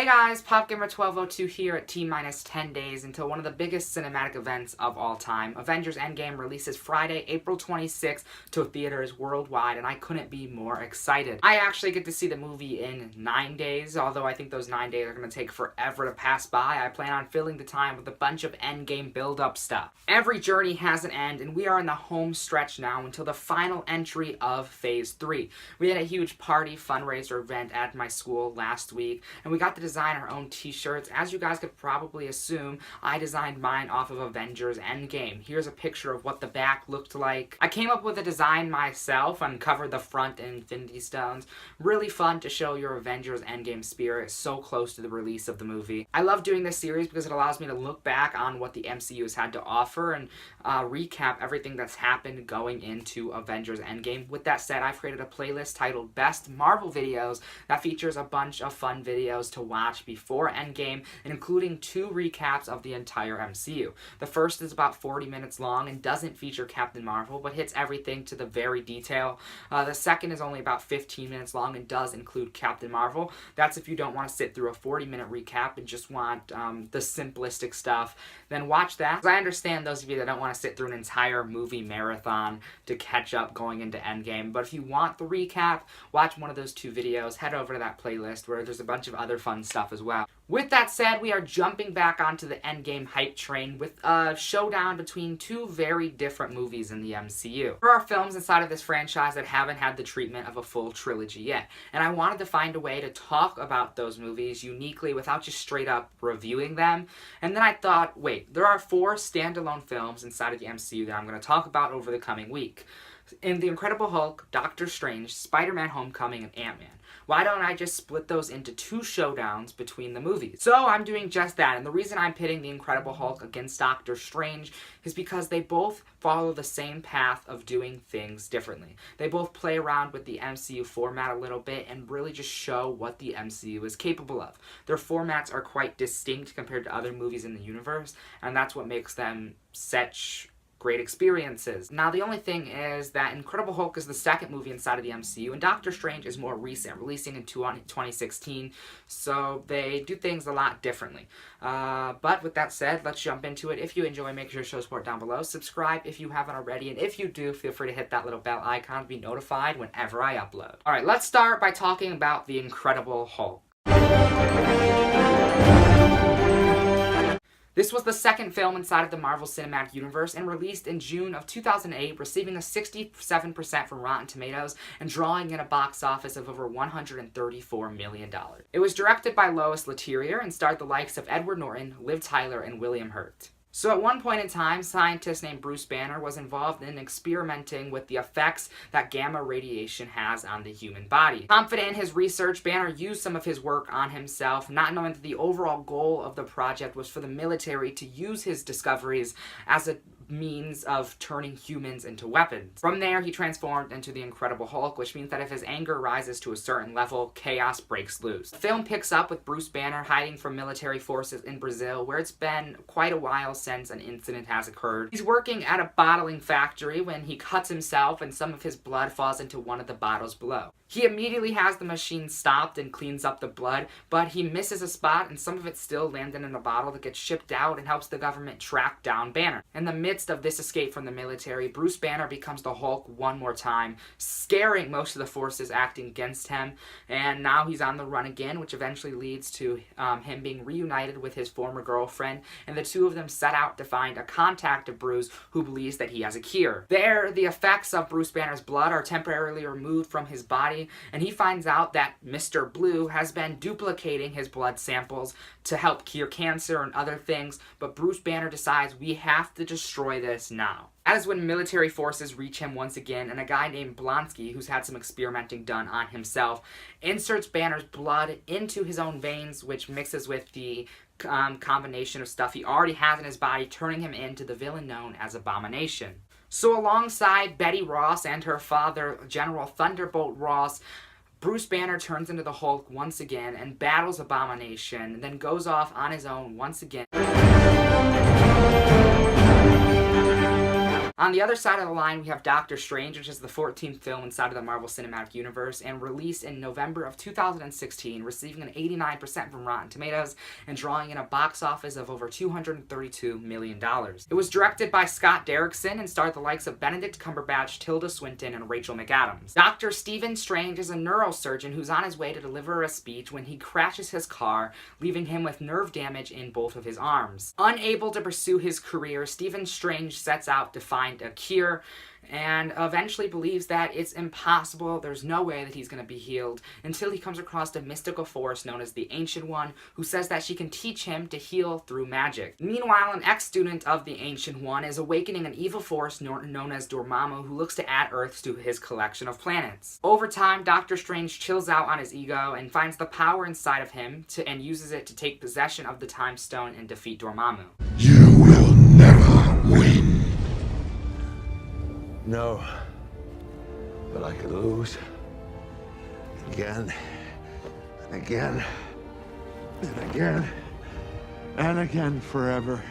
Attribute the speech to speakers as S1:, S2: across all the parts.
S1: guys, PopGamer1202 here at T-minus 10 days until one of the biggest cinematic events of all time. Avengers Endgame releases Friday, April 26th to theaters worldwide, and I couldn't be more excited. I actually get to see the movie in 9 days, although I think those 9 days are going to take forever to pass by. I plan on filling the time with a bunch of Endgame build-up stuff. Every journey has an end, and we are in the home stretch now until the final entry of Phase 3. We had a huge party fundraiser event at my school last week, and we got to design our own t-shirts. As you guys could probably assume, I designed mine off of Avengers Endgame. Here's a picture of what the back looked like. I came up with a design myself and covered the front in Infinity Stones. Really fun to show your Avengers Endgame spirit so close to the release of the movie. I love doing this series because it allows me to look back on what the MCU has had to offer and recap everything that's happened going into Avengers Endgame. With that said, I've created a playlist titled Best Marvel Videos that features a bunch of fun videos to watch before Endgame, including 2 recaps of the entire MCU. The first is about 40 minutes long and doesn't feature Captain Marvel, but hits everything to the very detail. The second is only about 15 minutes long and does include Captain Marvel. That's if you don't want to sit through a 40-minute recap and just want the simplistic stuff, then watch that. I understand those of you that don't want to sit through an entire movie marathon to catch up going into Endgame, but if you want the recap, watch one of those 2 videos, head over to that playlist where there's a bunch of other fun stuff as well. With that said, we are jumping back onto the Endgame hype train with a showdown between 2 very different movies in the MCU. There are films inside of this franchise that haven't had the treatment of a full trilogy yet, and I wanted to find a way to talk about those movies uniquely without just straight up reviewing them. And then I thought, wait, there are 4 standalone films inside of the MCU that I'm going to talk about over the coming week. In The Incredible Hulk, Doctor Strange, Spider-Man Homecoming, and Ant-Man. Why don't I just split those into 2 showdowns between the movies? So I'm doing just that, and the reason I'm pitting The Incredible Hulk against Doctor Strange is because they both follow the same path of doing things differently. They both play around with the MCU format a little bit and really just show what the MCU is capable of. Their formats are quite distinct compared to other movies in the universe, and that's what makes them such great experiences. Now, the only thing is that Incredible Hulk is the second movie inside of the MCU, and Doctor Strange is more recent, releasing in 2016, so they do things a lot differently. But with that said, let's jump into it. If you enjoy, make sure to show support down below. Subscribe if you haven't already, and if you do, feel free to hit that little bell icon to be notified whenever I upload. Alright, let's start by talking about The Incredible Hulk. This was the second film inside of the Marvel Cinematic Universe and released in June of 2008, receiving a 67% from Rotten Tomatoes and drawing in a box office of over $134 million. It was directed by Lois Leterrier and starred the likes of Edward Norton, Liv Tyler, and William Hurt. So at one point in time, a scientist named Bruce Banner was involved in experimenting with the effects that gamma radiation has on the human body. Confident in his research, Banner used some of his work on himself, not knowing that the overall goal of the project was for the military to use his discoveries as a means of turning humans into weapons. From there, he transformed into the Incredible Hulk, which means that if his anger rises to a certain level, chaos breaks loose. The film picks up with Bruce Banner hiding from military forces in Brazil, where it's been quite a while since an incident has occurred. He's working at a bottling factory when he cuts himself and some of his blood falls into one of the bottles below. He immediately has the machine stopped and cleans up the blood, but he misses a spot and some of it still landed in a bottle that gets shipped out and helps the government track down Banner. In the midst of this escape from the military, Bruce Banner becomes the Hulk one more time, scaring most of the forces acting against him, and now he's on the run again, which eventually leads to him being reunited with his former girlfriend, and the 2 of them set out to find a contact of Bruce who believes that he has a cure. There, the effects of Bruce Banner's blood are temporarily removed from his body, and he finds out that Mr. Blue has been duplicating his blood samples to help cure cancer and other things, but Bruce Banner decides we have to destroy this now. That is when military forces reach him once again, and a guy named Blonsky, who's had some experimenting done on himself, inserts Banner's blood into his own veins, which mixes with the combination of stuff he already has in his body, turning him into the villain known as Abomination. So alongside Betty Ross and her father, General Thunderbolt Ross, Bruce Banner turns into the Hulk once again and battles Abomination, and then goes off on his own once again. On the other side of the line, we have Doctor Strange, which is the 14th film inside of the Marvel Cinematic Universe, and released in November of 2016, receiving an 89% from Rotten Tomatoes and drawing in a box office of over $232 million. It was directed by Scott Derrickson and starred the likes of Benedict Cumberbatch, Tilda Swinton, and Rachel McAdams. Dr. Stephen Strange is a neurosurgeon who's on his way to deliver a speech when he crashes his car, leaving him with nerve damage in both of his arms. Unable to pursue his career, Stephen Strange sets out to find a cure and eventually believes that it's impossible, there's no way that he's going to be healed, until he comes across a mystical force known as the Ancient One, who says that she can teach him to heal through magic. Meanwhile, an ex-student of the Ancient One is awakening an evil force known as Dormammu, who looks to add Earth to his collection of planets. Over time, Doctor Strange chills out on his ego and finds the power inside of him and uses it to take possession of the Time Stone and defeat Dormammu.
S2: You will never win. No, but I could lose again and again and again and again forever.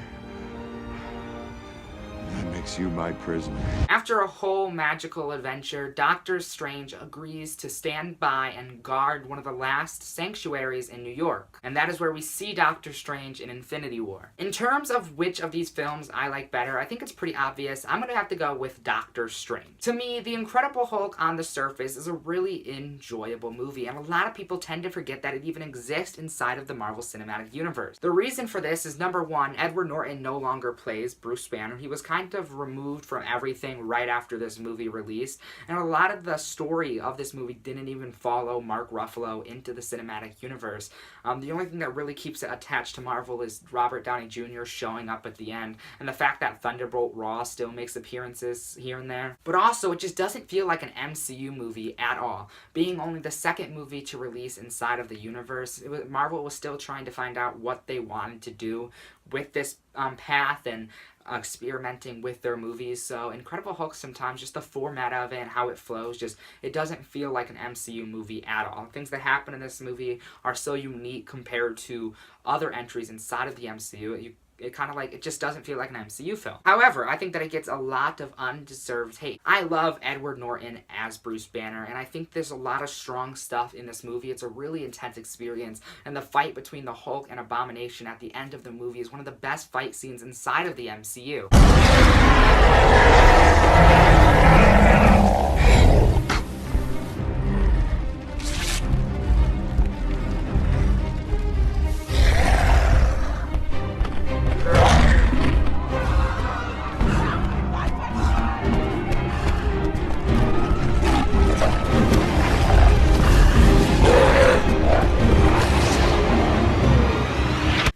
S2: That makes you my prisoner.
S1: After a whole magical adventure, Doctor Strange agrees to stand by and guard one of the last sanctuaries in New York. And that is where we see Doctor Strange in Infinity War. In terms of which of these films I like better, I think it's pretty obvious. I'm going to have to go with Doctor Strange. To me, The Incredible Hulk on the surface is a really enjoyable movie, and a lot of people tend to forget that it even exists inside of the Marvel Cinematic Universe. The reason for this is, number one, Edward Norton no longer plays Bruce Banner. He was kind of removed from everything right after this movie released, and a lot of the story of this movie didn't even follow Mark Ruffalo into the cinematic universe. The only thing that really keeps it attached to Marvel is Robert Downey Jr. showing up at the end, and the fact that Thunderbolt Ross still makes appearances here and there. But also, it just doesn't feel like an MCU movie at all. Being only the second movie to release inside of the universe, Marvel was still trying to find out what they wanted to do with this path and experimenting with their movies. So Incredible Hulk, sometimes just the format of it and how it flows, it doesn't feel like an MCU movie at all. Things that happen in this movie are so unique compared to other entries inside of the MCU. It just doesn't feel like an MCU film. However, I think that it gets a lot of undeserved hate. I love Edward Norton as Bruce Banner, and I think there's a lot of strong stuff in this movie. It's a really intense experience, and the fight between the Hulk and Abomination at the end of the movie is one of the best fight scenes inside of the MCU.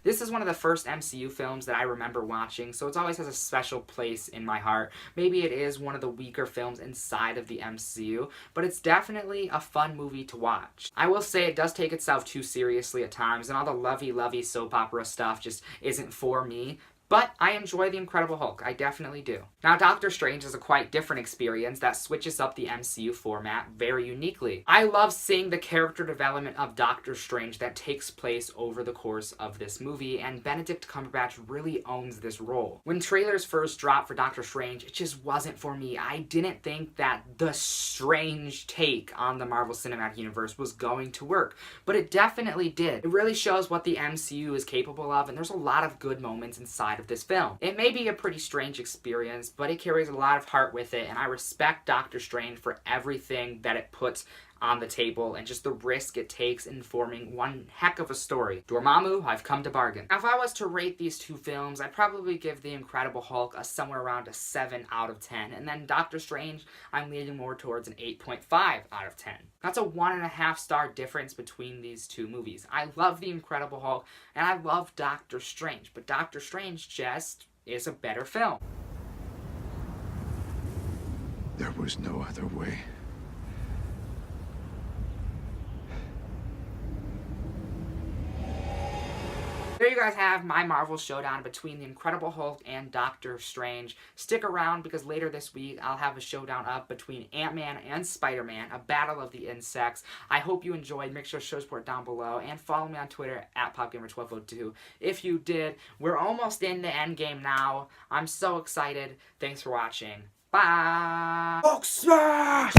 S1: This is one of the first MCU films that I remember watching, so it always has a special place in my heart. Maybe it is one of the weaker films inside of the MCU, but it's definitely a fun movie to watch. I will say it does take itself too seriously at times, and all the lovey-lovey soap opera stuff just isn't for me. But I enjoy The Incredible Hulk. I definitely do. Now, Doctor Strange is a quite different experience that switches up the MCU format very uniquely. I love seeing the character development of Doctor Strange that takes place over the course of this movie, and Benedict Cumberbatch really owns this role. When trailers first dropped for Doctor Strange, it just wasn't for me. I didn't think that the Strange take on the Marvel Cinematic Universe was going to work, but it definitely did. It really shows what the MCU is capable of, and there's a lot of good moments inside of this film. It may be a pretty strange experience, but it carries a lot of heart with it, and I respect Doctor Strange for everything that it puts on the table and just the risk it takes in forming one heck of a story. Dormammu, I've come to bargain. Now, if I was to rate these two films, I'd probably give The Incredible Hulk somewhere around a 7 out of 10, and then Doctor Strange, I'm leaning more towards an 8.5 out of 10. That's a 1.5 star difference between these two movies. I love The Incredible Hulk, and I love Doctor Strange, but Doctor Strange just is a better film.
S2: There was no other way.
S1: There you guys have my Marvel showdown between the Incredible Hulk and Doctor Strange. Stick around because later this week I'll have a showdown up between Ant-Man and Spider-Man, a battle of the insects. I hope you enjoyed. Make sure to show support down below and follow me on Twitter at PopGamer1202. If you did, we're almost in the endgame now. I'm so excited. Thanks for watching. Bye! Hulk smash!